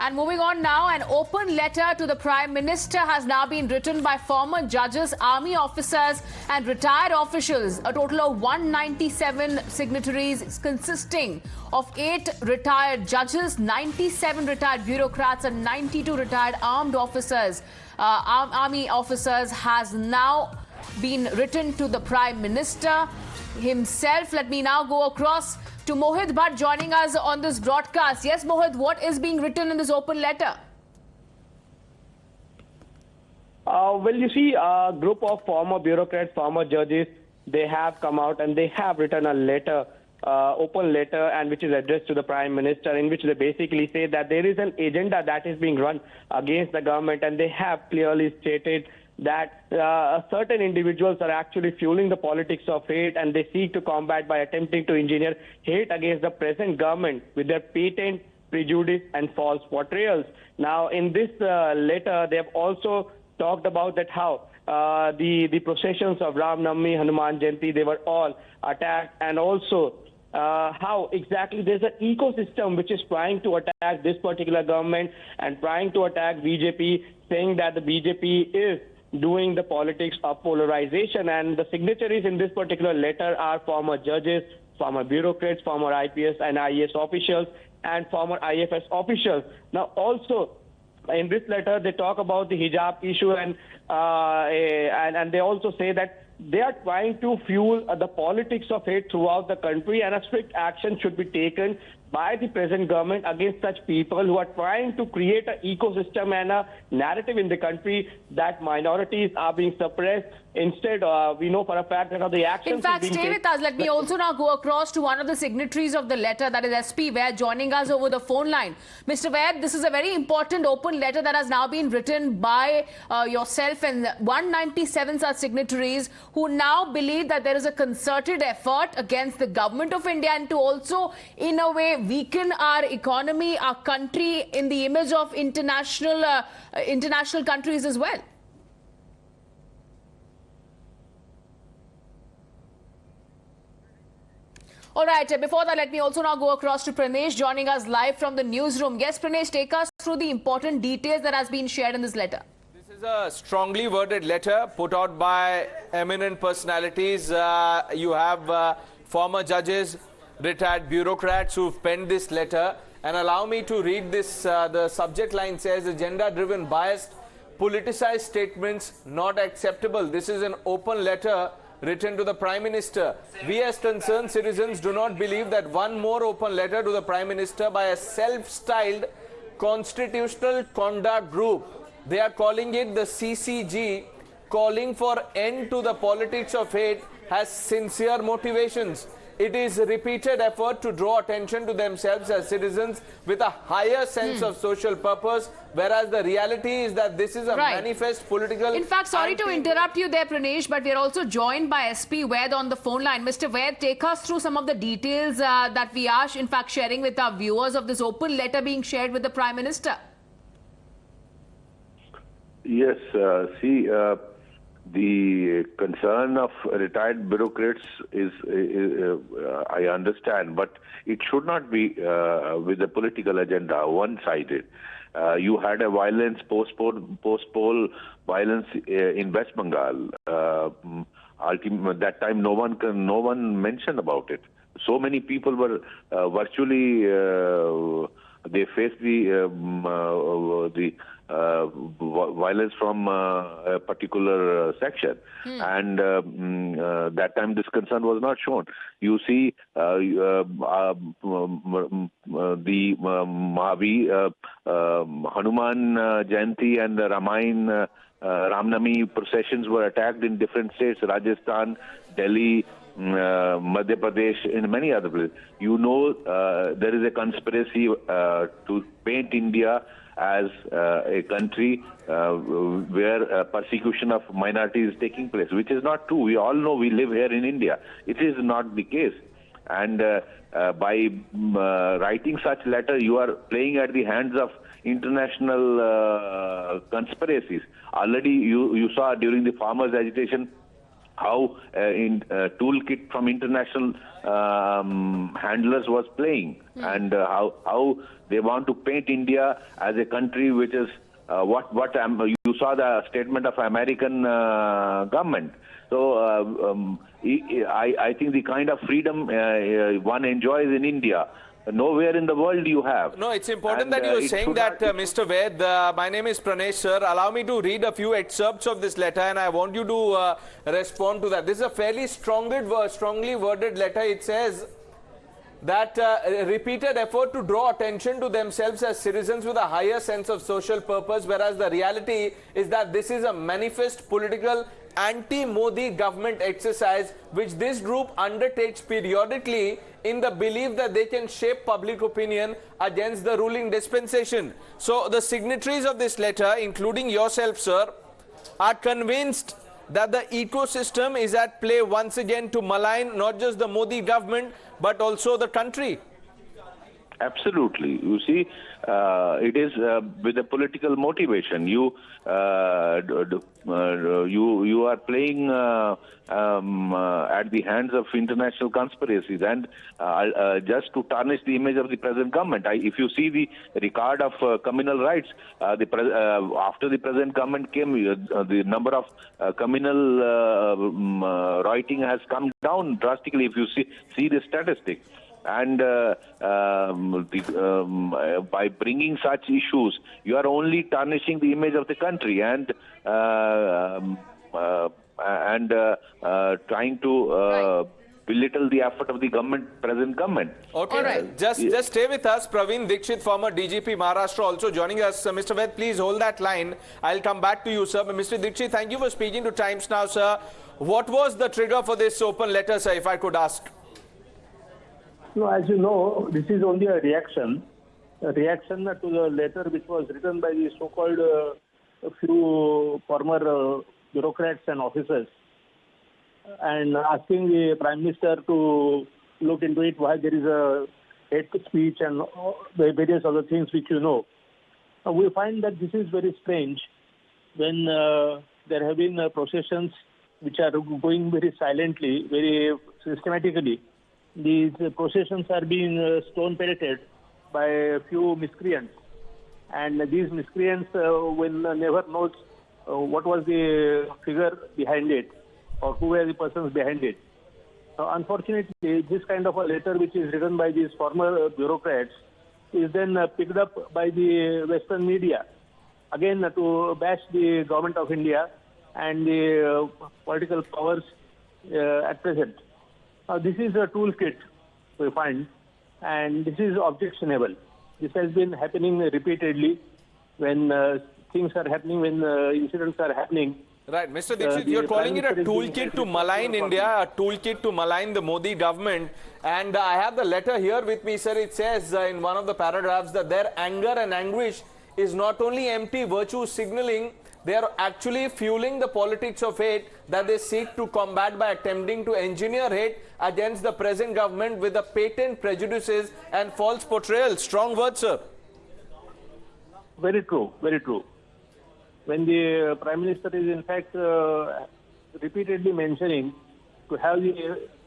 And moving on now, an open letter to the Prime Minister has now been written by former judges, army officers and retired officials. A total of 197 signatories consisting of 8 retired judges, 97 retired bureaucrats and 92 retired armed officers. Army officers has now been written to the Prime Minister himself. Let me now go across to Mohit Bhatt joining us on this broadcast. Yes, Mohit, what is being written in this open letter? Well, you see, a group of former bureaucrats, former judges, they have come out and they have written a letter, open letter, and which is addressed to the Prime Minister, in which they basically say that there is an agenda that is being run against the government, and they have clearly stated that certain individuals are actually fueling the politics of hate, and they seek to combat by attempting to engineer hate against the present government with their patent prejudice and false portrayals. Now, in this letter, they have also talked about that how the processions of Ram Navami, Hanuman Jayanti, they were all attacked, and also how exactly there's an ecosystem which is trying to attack this particular government and trying to attack BJP, saying that the BJP is doing the politics of polarization. And the signatories in this particular letter are former judges, former bureaucrats, former IPS and IAS officials, and former IFS officials. Now, also, in this letter, they talk about the hijab issue, and they also say that they are trying to fuel the politics of hate throughout the country, and a strict action should be taken by the present government against such people who are trying to create an ecosystem and a narrative in the country that minorities are being suppressed. Instead, we know for a fact that the actions... In fact, stay with us. Let me also now go across to one of the signatories of the letter, that is SP Vaid, joining us over the phone line. Mr. Vaid, this is a very important open letter that has now been written by yourself and 197 such signatories who now believe that there is a concerted effort against the government of India and to also, in a way, weaken our economy, our country in the image of international countries as well. All right, before that, let me also now go across to Pranesh joining us live from the newsroom. Yes, Pranesh, take us through the important details that has been shared in this letter. This is a strongly worded letter put out by eminent personalities. You have former judges, retired bureaucrats who've penned this letter. And allow me to read this. The subject line says, agenda-driven, biased, politicized statements not acceptable. This is an open letter written to the Prime Minister. We as concerned citizens do not believe that one more open letter to the Prime Minister by a self-styled constitutional conduct group, they are calling it the CCG, calling for end to the politics of hate, has sincere motivations. It is a repeated effort to draw attention to themselves as citizens with a higher sense of social purpose, whereas the reality is that this is a manifest political... In fact, sorry to interrupt you there, Pranesh, but we are also joined by SP Vaid on the phone line. Mr. Vaid, take us through some of the details that we are, in fact, sharing with our viewers of this open letter being shared with the Prime Minister. Yes, the concern of retired bureaucrats is I understand, but it should not be with a political agenda, one-sided. You had a violence, post-poll violence in West Bengal. That time, no one mentioned about it. So many people were virtually they faced the violence from a particular section, and that time this concern was not shown. You see, the Mahavi, Hanuman Jayanti and the Ramnami processions were attacked in different states: Rajasthan, Delhi, Madhya Pradesh, in many other places. You know, there is a conspiracy to paint India as a country where persecution of minorities is taking place, which is not true. We all know, we live here in India. It is not the case. And by writing such letter, you are playing at the hands of international conspiracies. Already you saw during the farmers' agitation, how in toolkit from international handlers was playing, and how they want to paint India as a country which is you saw the statement of American government. So I think the kind of freedom one enjoys in India, nowhere in the world you have. No, it's important that you're saying that, Mr. Ved. My name is Pranesh, sir. Allow me to read a few excerpts of this letter, and I want you to respond to that. This is a fairly strongly worded letter. It says that repeated effort to draw attention to themselves as citizens with a higher sense of social purpose, whereas the reality is that this is a manifest political anti-Modi government exercise which this group undertakes periodically in the belief that they can shape public opinion against the ruling dispensation. So the signatories of this letter, including yourself, sir, are convinced that the ecosystem is at play once again to malign not just the Modi government but also the country. Absolutely. You see, it is with a political motivation. You are playing at the hands of international conspiracies, and just to tarnish the image of the present government. If you see the record of communal rights, after the present government came, the number of communal writing has come down drastically. If you see the statistics. And by bringing such issues, you are only tarnishing the image of the country and trying to belittle the effort of the present government. Okay, right. Just stay with us. Praveen Dikshit, former DGP Maharashtra, also joining us. Mr. Ved, please hold that line. I'll come back to you, sir. Mr. Dikshit, thank you for speaking to Times Now, sir. What was the trigger for this open letter, sir, if I could ask? No, as you know, this is only a reaction to the letter which was written by the so-called few former bureaucrats and officers, and asking the Prime Minister to look into it, why there is a hate speech and various other things which you know. We find that this is very strange when there have been processions which are going very silently, very systematically. These processions are being stone-pelleted by a few miscreants. And these miscreants will never know what was the figure behind it or who were the persons behind it. So unfortunately, this kind of a letter which is written by these former bureaucrats is then picked up by the Western media, again to bash the government of India and the political powers at present. This is a toolkit, we find, and this is objectionable. This has been happening repeatedly when things are happening, when incidents are happening. Right, Mr. Dikshit, you're calling it a toolkit to malign India, a toolkit to malign the Modi government. And I have the letter here with me, sir. It says in one of the paragraphs that their anger and anguish is not only empty virtue signaling, they are actually fueling the politics of hate that they seek to combat by attempting to engineer hate against the present government with the patent prejudices and false portrayals. Strong words, sir. Very true, very true. When the Prime Minister is in fact repeatedly mentioning to have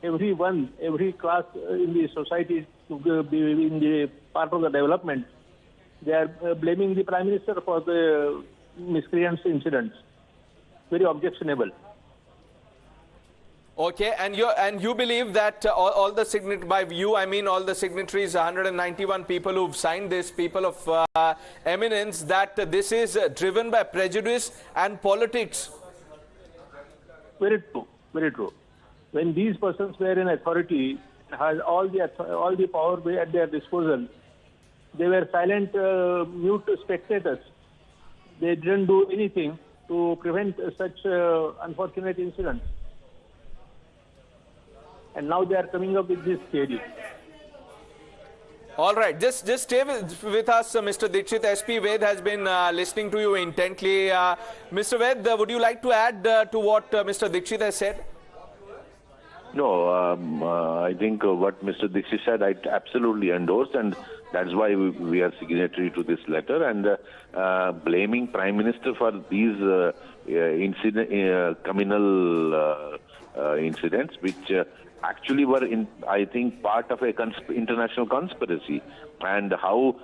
every class in the society to be in the part of the development, they are blaming the Prime Minister for the miscreants incidents. Very objectionable. Okay, and you believe that all the by you I mean all the signatories, 191 people who've signed this, people of eminence, that this is driven by prejudice and politics. Very true, very true. When these persons were in authority, had all the power at their disposal, they were silent, mute spectators. They didn't do anything to prevent such unfortunate incidents. And now they are coming up with this theory. All right, just stay with us, Mr. Dikshit. SP Ved has been listening to you intently. Mr. Ved, would you like to add to what Mr. Dikshit has said? No, I think what Mr. Dikshit said, I absolutely endorse, and that's why we are signatory to this letter. And blaming Prime Minister for these communal incidents, which actually were, I think, part of a international conspiracy, and how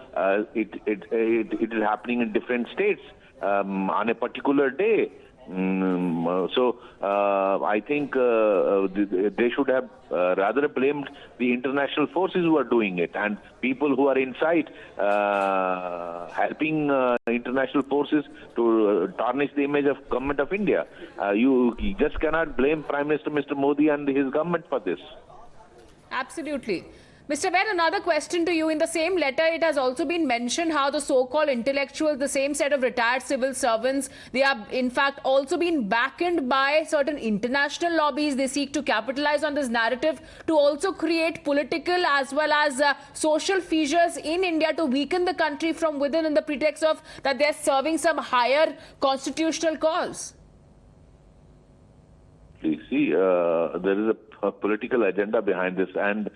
it is happening in different states on a particular day. So I think they should have rather blamed the international forces who are doing it, and people who are inside helping international forces to tarnish the image of government of India. You just cannot blame Prime Minister Mr. Modi and his government for this. Absolutely. Mr. Ved, another question to you. In the same letter, it has also been mentioned how the so-called intellectuals, the same set of retired civil servants, they have in fact also been backed by certain international lobbies. They seek to capitalize on this narrative to also create political as well as social fissures in India to weaken the country from within in the pretext of that they're serving some higher constitutional cause. Please see, there is a political agenda behind this and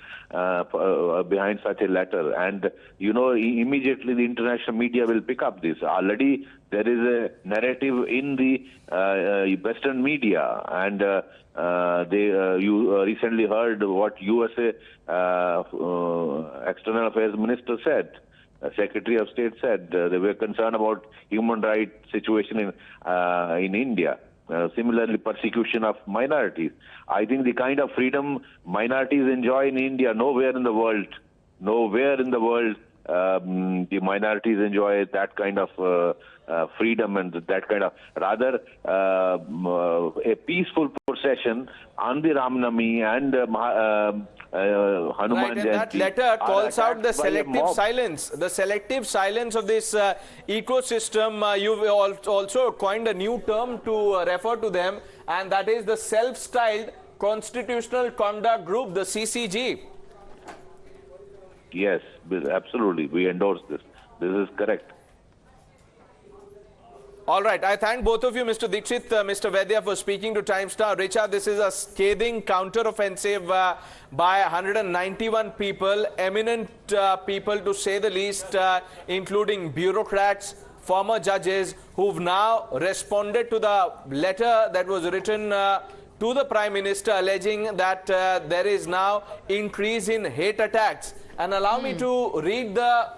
behind such a letter, and immediately the international media will pick up this. Already there is a narrative in the Western media, and you recently heard what USA External Affairs Minister said. Secretary of State said they were concerned about human rights situation in India. Similarly, persecution of minorities. I think the kind of freedom minorities enjoy in India, nowhere in the world, the minorities enjoy that kind of freedom and that kind of, rather a peaceful procession on the Ramnami and Hanuman Right, and that Jayanti letter calls out the selective silence of this ecosystem. You've also coined a new term to refer to them, and that is the self-styled Constitutional Conduct Group, the CCG. Yes, absolutely. We endorse this. This is correct. All right. I thank both of you, Mr. Dixit, Mr. Vaidya, for speaking to Times Now. Richa, this is a scathing counter-offensive by 191 people, eminent people to say the least, including bureaucrats, former judges, who've now responded to the letter that was written to the Prime Minister alleging that there is now increase in hate attacks. And allow me to read the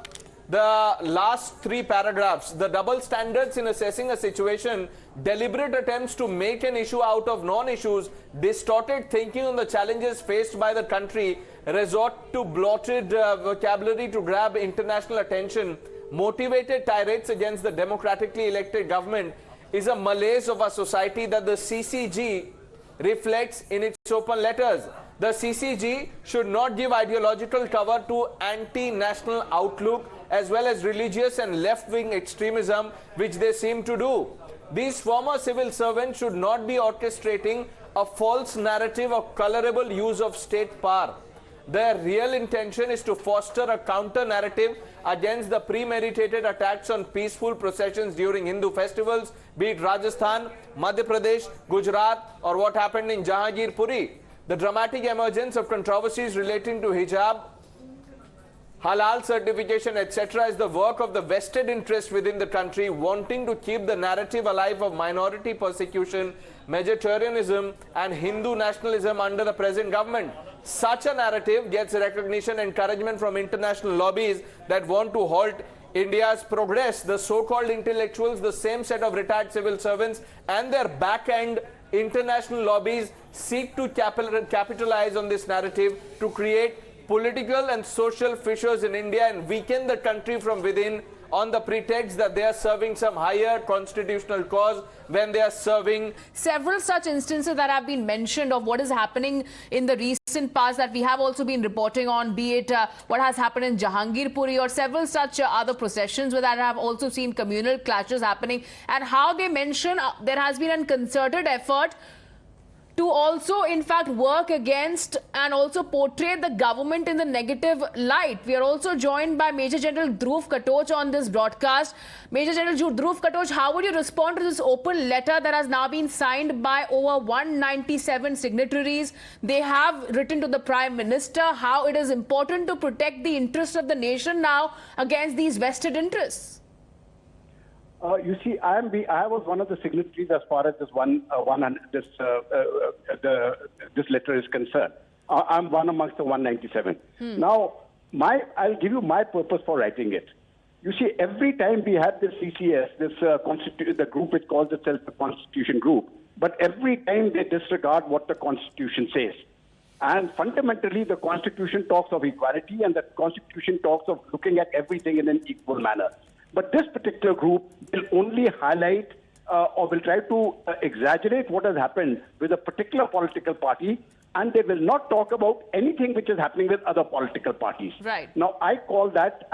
last three paragraphs. The double standards in assessing a situation, deliberate attempts to make an issue out of non-issues, distorted thinking on the challenges faced by the country, resort to blotted vocabulary to grab international attention, motivated tirades against the democratically elected government is a malaise of our society that the CCG reflects in its open letters. The CCG should not give ideological cover to anti-national outlook as well as religious and left-wing extremism, which they seem to do. These former civil servants should not be orchestrating a false narrative of colorable use of state power. Their real intention is to foster a counter-narrative against the premeditated attacks on peaceful processions during Hindu festivals, be it Rajasthan, Madhya Pradesh, Gujarat, or what happened in Jahangir Puri. The dramatic emergence of controversies relating to hijab, halal certification, etc. is the work of the vested interest within the country wanting to keep the narrative alive of minority persecution, Vegetarianism and Hindu nationalism under the present government. Such a narrative gets recognition and encouragement from international lobbies that want to halt India's progress. The so-called intellectuals, the same set of retired civil servants and their back-end international lobbies seek to capitalize on this narrative to create political and social fissures in India and weaken the country from within on the pretext that they are serving some higher constitutional cause when they are serving. Several such instances that have been mentioned of what is happening in the recent past that we have also been reporting on, be it what has happened in Jahangir Puri or several such other processions where that have also seen communal clashes happening, and how they mention there has been a concerted effort to also in fact work against and also portray the government in the negative light. We are also joined by Major General Dhruv Katoch on this broadcast. Major General Dhruv Katoch, how would you respond to this open letter that has now been signed by over 197 signatories? They have written to the Prime Minister how it is important to protect the interests of the nation now against these vested interests. You see, I was one of the signatories as far as this this letter is concerned. I'm one amongst the 197. Now, I'll give you my purpose for writing it. You see, every time we have this CCS, the group which calls itself the Constitution Group, but every time they disregard what the Constitution says. And fundamentally, the Constitution talks of equality, and the Constitution talks of looking at everything in an equal manner. But this particular group will only highlight or will try to exaggerate what has happened with a particular political party, and they will not talk about anything which is happening with other political parties. Right. Now, I call that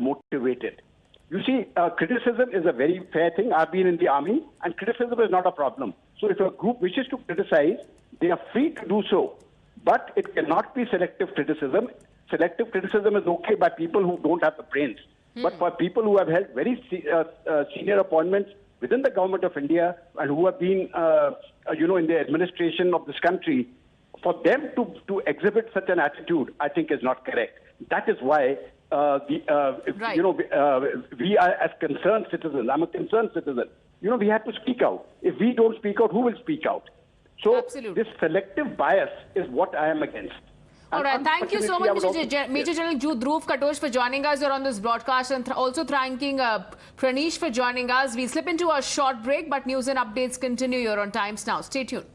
motivated. You see, criticism is a very fair thing. I've been in the army, and criticism is not a problem. So if a group wishes to criticize, they are free to do so. But it cannot be selective criticism. Selective criticism is okay by people who don't have the brains. But for people who have held very senior appointments within the government of India and who have been, in the administration of this country, for them to exhibit such an attitude, I think is not correct. That is why we are as concerned citizens. I'm a concerned citizen. We have to speak out. If we don't speak out, who will speak out? So Absolutely. This selective bias is what I am against. All right, thank you so much, Major General Dhruv Katoch, for joining us here on this broadcast, and also thanking Pranish for joining us. We slip into a short break, but news and updates continue here on Times Now. Stay tuned.